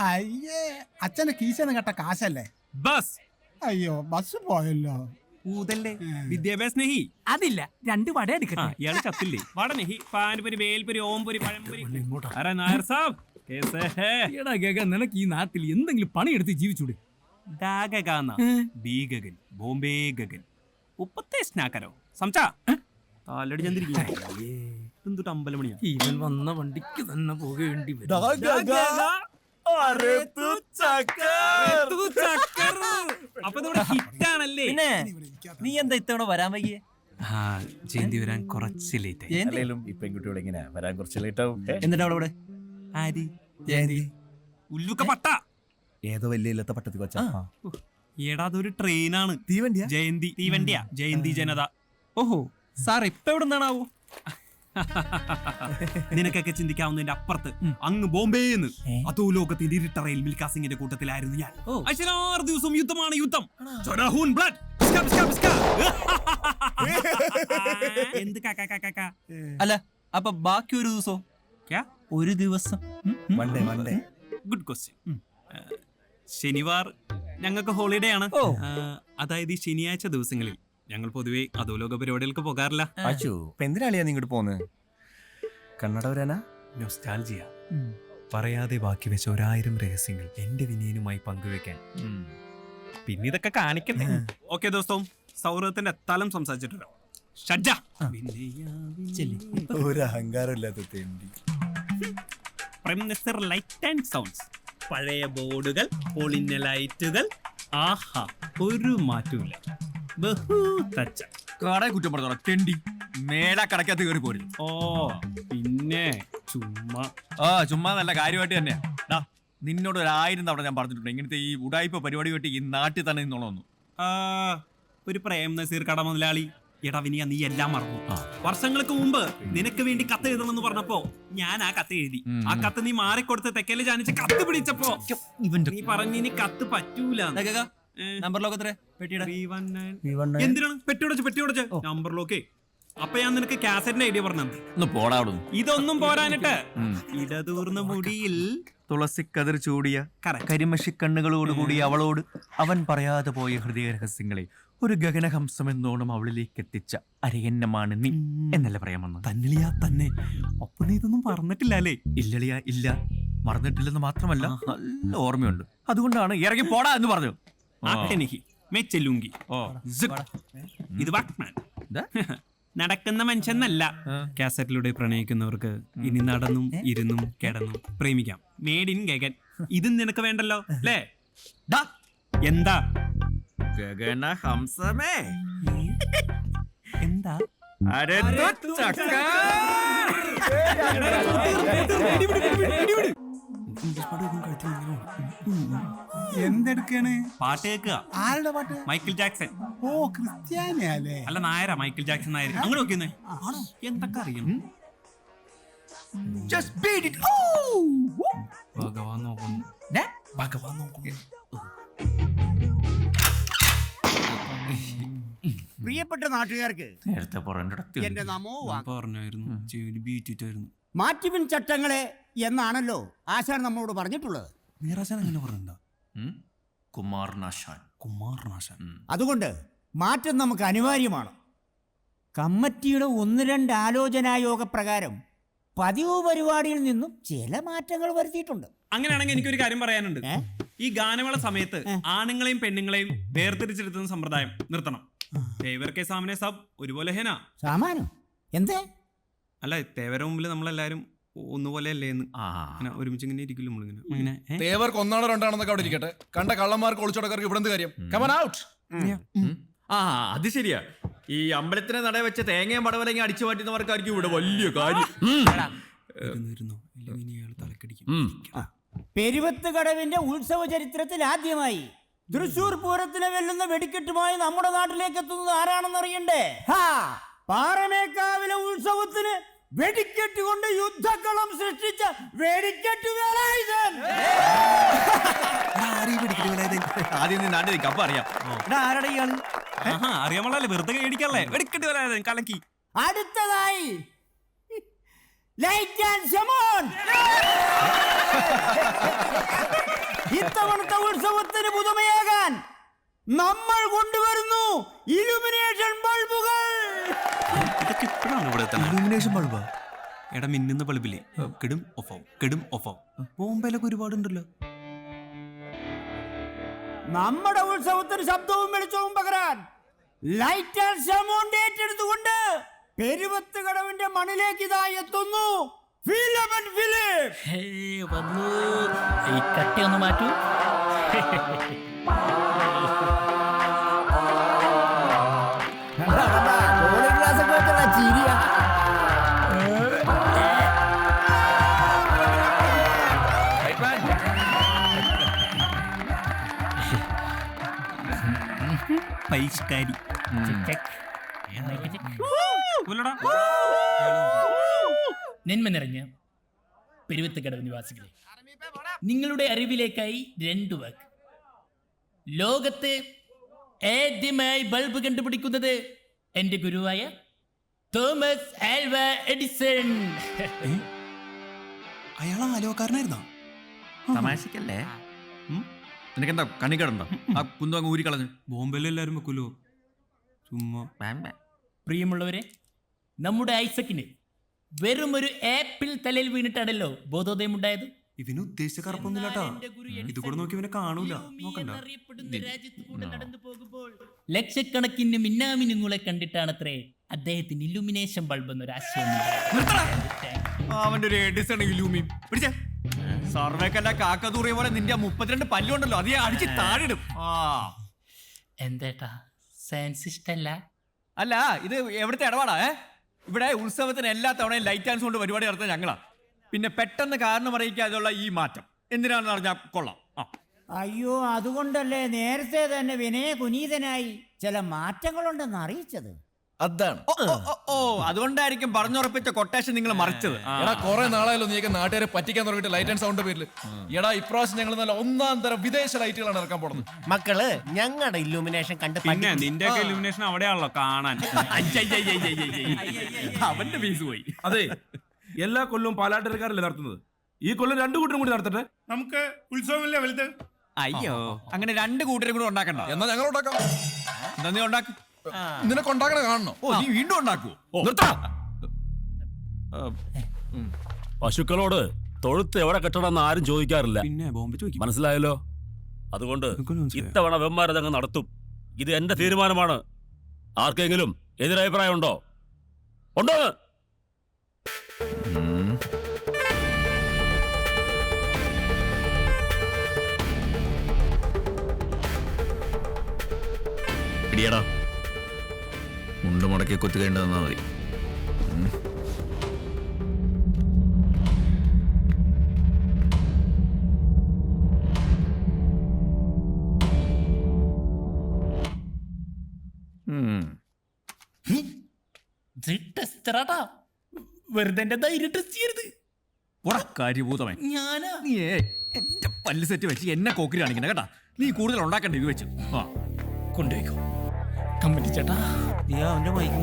അയ്യേ അച്ഛന്റെ കീശന്ന് കേട്ട കാശല്ലേ? അയ്യോ ബസ് പോയല്ലോ. ഊതല്ലേ വിദ്യാഭ്യാസ സ്നേഹി അതില്ല, 2 വട എടുക്കട്ടെ. ഇയാള് ചത്തില്ലേ? വടനെഹി പാൻപുരി വേൽപുരി ഓംപുരി പഴംപുരി. അരെ നായർ സാബ് കേസേ ഹേ? എടാ ഗഗ, നിനക്ക് ഈ നാട്ടിൽ എന്തെങ്കിലും പണിയെടുത്ത് ജീവിച്ചൂടെ? ബീഗൻ ബോംബെ ഗഗൻ ഉപ്പത്തെ സ്നാക്കരോ സംസാ താലടി ചന്ദ്രിക്കും അമ്പലമണിയാ. ഇവൻ വന്ന വണ്ടിക്ക് തന്നെ പോകേണ്ടി വരും. അപ്പൊ ഹിറ്റാണല്ലേ? നീ എന്താ ഇത്തവണ വരാൻ വൈകിയേ? ജയന്തി വരാൻ കുറച്ച് ലേറ്റ് ആയി. ഈ പെൺകുട്ടികൾ എങ്ങനെ വരാൻ കുറച്ച് ലേറ്റ് ആവും? എന്നിട്ട് അവളവിടെ ആരി ജയന്തി ഉല്ലുക്ക പട്ട ഏതോ വലിയ ഇല്ലാത്ത പട്ടത്തി കൊച്ചാ. ഏടാ അതൊരു ട്രെയിനാണ്. തീവണ്ടിയാ? ജയന്തി തീവണ്ടിയാ. ജയന്തി ജനത. ഓഹോ, സാർ ഇപ്പൊ എവിടെ നിന്നാണാവോ? നിനക്കൊക്കെ ചിന്തിക്കാവുന്നതിന്റെ അപ്പുറത്ത് അങ്ങ് ബോംബെന്ന് അതോ ലോകത്തിന്റെ ഇരുട്ടറയിൽ മിൽഖാ സിംഗിന്റെ കൂട്ടത്തിലായിരുന്നു ഞാൻ. 6 ദിവസവും യുദ്ധമാണ് യുദ്ധം. എന്ത് അല്ല, അപ്പൊ ബാക്കി ഒരു ദിവസോ? ഒരു ദിവസം ഗുഡ് ക്വസ്റ്റ്യൻ. ശനിവാർ ഞങ്ങൾക്ക് ഹോളിഡേ ആണ്. അതായത് ഈ ശനിയാഴ്ച ദിവസങ്ങളിൽ ഞങ്ങൾ പൊതുവെ അധോലോക പരിപാടികൾക്ക് പോകാറില്ല. എന്തിനാളിയാ നീ ഇങ്ങോട്ട് പോന്ന്? കണ്ണട വരാനാ? നൊസ്റ്റാൾജിയ. പറയാതെ ബാക്കി വെച്ച 1000 രഹസ്യങ്ങൾ എന്റെ വിനയനുമായി പങ്കുവെക്കാൻ. പിന്നെ ഇതൊക്കെ കാണിക്കണ്ടേ? ഓക്കെ ദോസ്തവും സൗഹൃദത്തിന്റെ എത്താലും സംസാരിച്ചിട്ടുണ്ടോ? ഒരു അഹങ്കാരമില്ലാത്ത ലൈറ്റ് ആൻഡ് സൗണ്ട്സ്. പഴയ ബോർഡുകൾ, പൊളിഞ്ഞ ലൈറ്റുകൾ. ആഹാ, ഒരു മാറ്റമില്ല. കട കുറ്റം പറഞ്ഞോ തെണ്ടി. മേടാ കടക്കകത്ത് കയറി പോരുന്നു. ഓ പിന്നെ ചുമ്മാ നല്ല കാര്യമായിട്ട് തന്നെയാ. നിന്നോട് 1000 തവണ ഞാൻ പറഞ്ഞിട്ടുണ്ട് ഇങ്ങനത്തെ ഈ ഉടായ്പ പരിപാടി വെട്ടി ഈ നാട്ടിൽ തന്നെ നിന്നോളൊന്നു. ഒരു പ്രേം നസീർ കട മുതലാളി. എടാ വിനിയ, നീ എല്ലാം മറന്നു. വർഷങ്ങൾക്ക് മുമ്പ് നിനക്ക് വേണ്ടി കത്ത് എഴുതണമെന്ന് പറഞ്ഞപ്പോ ഞാൻ ആ കത്ത് എഴുതി. ആ കത്ത് നീ മാറിക്കൊടുത്ത് തെക്കല് ജാനിച്ച് കത്ത് പിടിച്ചപ്പോ നീ പറഞ്ഞു ഇനി കത്ത് പറ്റൂല. നമ്പർ ലോക്ക് എത്ര? എന്തിനാണ് പെട്ടിയുടച്ച് നമ്പർ ലോക്കേ? അപ്പൊ ഞാൻ നിനക്ക് കാസറ്റിന്റെ ഐഡിയ പറഞ്ഞു. ഇതൊന്നും പോരാനിട്ട് ഇടതൂർന്ന മുടിയിൽ തുളസിക്കതിർ ചൂടിയ കരിമഷി കണ്ണുകളോടുകൂടി അവളോട് അവൻ പറയാതെ പോയ ഹൃദയ രഹസ്യങ്ങളെ ഒരു ഗഗനഹംസം എന്നോണം അവളിലേക്ക് എത്തിച്ച അരയന്നമാണ് നീ എന്നല്ല പറയാമെന്ന്. തന്നിളിയാ തന്നെ. അപ്പൊ നീ ഇതൊന്നും പറഞ്ഞിട്ടില്ല അല്ലേ? ഇല്ലളിയാ, ഇല്ല, മറന്നിട്ടില്ലെന്ന് മാത്രമല്ല നല്ല ഓർമ്മയുണ്ട്. അതുകൊണ്ടാണ് ഇറങ്ങി പോടാ എന്ന് പറഞ്ഞു. ഇത് വാക്മാൻ നടക്കുന്ന മനുഷ്യന്നല്ല. കാസറ്റിലൂടെ പ്രണയിക്കുന്നവർക്ക് ഇനി നടന്നും ഇരുന്നും കിടന്നും പ്രേമിക്കാം. Made in Gagan. ഇതും നിനക്ക് വേണ്ടല്ലോ അല്ലേ? എന്താ ഗഗനഹംസമേ? എന്താ എന്തെടുക്കാണ്? പാട്ട് കേൾക്കുക. ആരുടെ പാട്ട്? Michael Jackson. ഓ, ക്രിസ്ത്യാനിയല്ലേ? അല്ല, നായരാ. Michael Jackson Nair. അങ്ങനെ നോക്കിയെന്നേ. എന്തൊക്കെ അറിയണം? ഭഗവാൻ നോക്കുന്നു. ഭഗവാൻ നോക്കുന്നു. പ്രിയപ്പെട്ട നാട്ടുകാർക്ക് എന്റെ നമോ പറഞ്ഞായിരുന്നു. മാറ്റിപ്പിൻ ചട്ടങ്ങളെ എന്നാണല്ലോ ആശാൻ നമ്മളോട് പറഞ്ഞിട്ടുള്ളത്. കുമാരനാശാൻ. അതുകൊണ്ട് മാറ്റം നമുക്ക് അനിവാര്യമാണ്. കമ്മിറ്റിയുടെ 1-2 ആലോചനായോഗ പ്രകാരം പതിവ് പരിപാടിയിൽ നിന്നും ചില മാറ്റങ്ങൾ വരുത്തിയിട്ടുണ്ട്. അങ്ങനെയാണെങ്കിൽ എനിക്കൊരു കാര്യം പറയാനുണ്ട്. ഈ ഗാനമേള സമയത്ത് ആണുങ്ങളെയും പെണ്ണുങ്ങളെയും വേർതിരിച്ചെടുത്തുന്ന സമ്പ്രദായം നിർത്തണം. തേവർ കെ സാമനെ സബ് ഒരുപോലെ ഹേനാ. സാമാനം എന്തേ? അല്ല, തേവര മുമ്പിൽ നമ്മളെല്ലാരും ഒന്നുപോലെ അല്ലേന്ന് ഒരുമിച്ച് ഇങ്ങനെ ഇരിക്കില്ല നമ്മളിങ്ങനെ. തേവർക്ക് 1 2 അവിടെ ഇരിക്കട്ടെ. കണ്ട കള്ളന്മാർക്ക് ഒളിച്ചോടക്കാർക്ക് ഇവിടെ കാര്യം. Come on out. അത് ശരിയാ. ഈ അമ്പലത്തിനെ നട വെച്ച തേങ്ങയും പടവലങ്ങി അടിച്ചു മാറ്റുന്നവർക്കായിരിക്കും ഇവിടെ വലിയ കാര്യം. പെരുവത്ത് കടവിന്റെ ഉത്സവ ചരിത്രത്തിൽ ആദ്യമായി തൃശൂർ പൂരത്തിനെ വെല്ലുന്ന വെടിക്കെട്ടുമായി നമ്മുടെ നാട്ടിലേക്ക് എത്തുന്നത് ആരാണെന്നറിയണ്ടേ? പാറമേക്കാവിലെ ഉത്സവത്തിന് വെടിക്കെട്ട് കൊണ്ട് യുദ്ധക്കളം സൃഷ്ടിച്ച വെടിക്കെട്ട് വേലായുധൻ. ആദ്യം നീ നാട്ടിൽ നിൽക്കാം, അപ്പൊ അറിയാം. ആരുടെ ഇയാള്? അറിയാമല്ലേ, വെറുതെ മേടിക്കല്ലേ. വെടിക്കെട്ട് വേലായുധൻ കലക്കി. അടുത്തതായി ലൈറ്റ് ആൻഡ് ഷമോൺ. ഇത്തവണത്തെ ഉത്സവത്തിന് പുതുമയാകാൻ നമ്മൾ കൊണ്ടുവരുന്നു ഇലുമിനേഷൻ ബൾബുകൾ. ഇതൊക്കെ ഇപ്പോഴാണ് ഇവിടെ എത്തണേ. ഇലുമിനേഷൻ ബൾബാ? എടാ മിന്നുന്ന ബൾബില്ലേ, കെടും ഓഫാവും കെടും ഓഫാവും. ബോംബെയിലൊക്കെ ഒരുപാടുണ്ടല്ലോ. നമ്മുടെ ഉത്സവത്തിന് ശബ്ദവും വെളിച്ചവും പകരാൻ ലൈറ്റ് ആൻഡ് സൗണ്ട് ഏറ്റെടുത്തുകൊണ്ട് പെരുവത്ത് കടവിന്റെ മണ്ണിലേക്ക് ഇതാ എത്തുന്നു ഫിലമൻ ഫിലിപ്പ്. വന്നു ഈ കട്ടി ഒന്ന് മാറ്റൂ. പരിഷ്കാരി. നന്മ നിറഞ്ഞ പെരുവത്തുകടവ് നിവാസികളെ, നിങ്ങളുടെ അറിവിലേക്കായി 2 വാക്ക്. ലോകത്ത് ആദ്യമായി ബൾബ് കണ്ടുപിടിക്കുന്നത് എന്റെ ഗുരുവായ തോമസ് ആൽവ എഡിസൺ. അയാൾ ആലോകാരനായിരുന്നോ? തമാശക്കല്ലേ? നിനക്കെന്താ കണിക്കടുണ്ടോ? ആ കുന്തം അങ്ങ് ഊരിക്കളഞ്ഞു. ബോംബെയിൽ എല്ലാരും വെക്കൂലോ ചുമ്മാ. പ്രിയമുള്ളവരെ, നമ്മുടെ ഐസക്കിന് വെറും ഒരു ആപ്പിൾ തലയിൽ വീണിട്ടാണല്ലോ ബോധോദയം ഉണ്ടായത്. ഇവന് ഉദ്ദേശിച്ച കറുപ്പൊന്നുമില്ലാട്ടാ. ഇത് കൂടെ നോക്കി ഇവനെ കാണൂല. നോക്കണ്ട. നടന്നു പോകുമ്പോൾ ലക്ഷക്കണക്കിന് മിന്നാമിനുങ്ങളെ കണ്ടിട്ടാണത്രേ അദ്ദേഹത്തിന് ഇലുമിനേഷൻ ബൾബ് എന്നൊരു ആശയം അവന്റെ ഒരു എഡിസൺ ഇലൂമി പിടിച്ചേ. സർവേക്കല്ല കാക്കതൂറിയ പോലെ നിന്റെ 32 പല്ലുണ്ടല്ലോ, അതേ അടിച്ച് താഴിടും. എന്തേട്ടാ, സയൻസ് ഇഷ്ടല്ല? അല്ല, ഇത് എവിടുത്തെ ഇടപാടാ? ഇവിടെ ഉത്സവത്തിന് എല്ലാ തവണയും ലൈറ്റ് ആൻഡ് സൗണ്ട് പരിപാടി നടത്തുന്നത് ഞങ്ങളാ. പിന്നെ പെട്ടെന്ന് കാരണം അറിയിക്കാതെയുള്ള ഈ മാറ്റം എന്തിനാണെന്ന് അറിഞ്ഞാൽ കൊള്ളാം. അയ്യോ, അതുകൊണ്ടല്ലേ നേരത്തെ തന്നെ വിനയ കുനീതനായി ചില മാറ്റങ്ങളുണ്ടെന്ന് അറിയിച്ചത്. അതാണ്. ഓ, അതുകൊണ്ടായിരിക്കും പറഞ്ഞുറപ്പിച്ച കൊട്ടേഷൻ നിങ്ങൾ മറിച്ചത്. എടാ കുറെ നാളായാലും നീയൊക്കെ നാട്ടുകാരെ പറ്റിക്കാൻ തുടങ്ങിയിട്ട് ലൈറ്റ് ആൻഡ് സൗണ്ട് പേരിൽ. എടാ ഇപ്രാവശ്യം ഞങ്ങൾ നല്ല 1-ാം തരം വിദേശ ലൈറ്റുകളാണ് ഇറക്കാൻ പോകുന്നത്. മക്കള് ഞങ്ങളുടെ ഇല്ലുമിനേഷൻ കണ്ട് പിന്നെ നിന്റെ ഒക്കെ ഇലുമിനേഷൻ അവിടെയാണല്ലോ കാണാൻ. അവന്റെ ഫീസ് പോയി. അതെ, എല്ലാ കൊല്ലവും പാലാട്ടരക്കാരല്ലേ നടത്തുന്നത്. ഈ കൊല്ലം 2 കൂട്ടരും കൂടി നടത്തട്ടെ. നമുക്ക് ഉത്സവമില്ല വലുത്. അയ്യോ, അങ്ങനെ 2 കൂട്ടരും കൂടെ ഉണ്ടാക്കണ്ട. എന്നാ ഞങ്ങൾ ഉണ്ടാക്കാം. എന്താ നീ ഉണ്ടാക്കും? നിനക്ക് ഉണ്ടാക്കണ കാണണോ? ഓ, നീ വീണ്ടും ഉണ്ടാക്കുവോ? പശുക്കളോട് തൊഴുത്ത് എവിടെ കെട്ടണമെന്ന് ആരും ചോദിക്കാറില്ല. പിന്നെ ബോംബെ ചോദിക്കും. മനസ്സിലായല്ലോ? അതുകൊണ്ട് ഇത്തവണ വെമ്മാരതങ്ങ് നടത്തും. ഇത് എന്റെ തീരുമാനമാണ്. ആർക്കെങ്കിലും എതിരഭിപ്രായം ഉണ്ടോ? ഉണ്ടോ? ഇടിയടാ, മുണ്ട് മുടക്കി കുത്തുകേണ്ടതെന്നാ മതി. വെറുതെ എന്റെ ധൈര്യം ടെസ്റ്റ് ചെയ്യരുത്. കാര്യഭൂതമേ, ഞാനാ നീ എന്റെ പല്ല് സെറ്റ് വെച്ച് എന്നെ കോക്കിരി കാണിക്കണ കേട്ടാ. നീ കൂടുതൽ ഉണ്ടാക്കണ്ട ഇത് വെച്ച്. കൊണ്ടുപോയിക്കോ കമ്പനി ചേട്ടാ. അവന്റെ മൈക്കും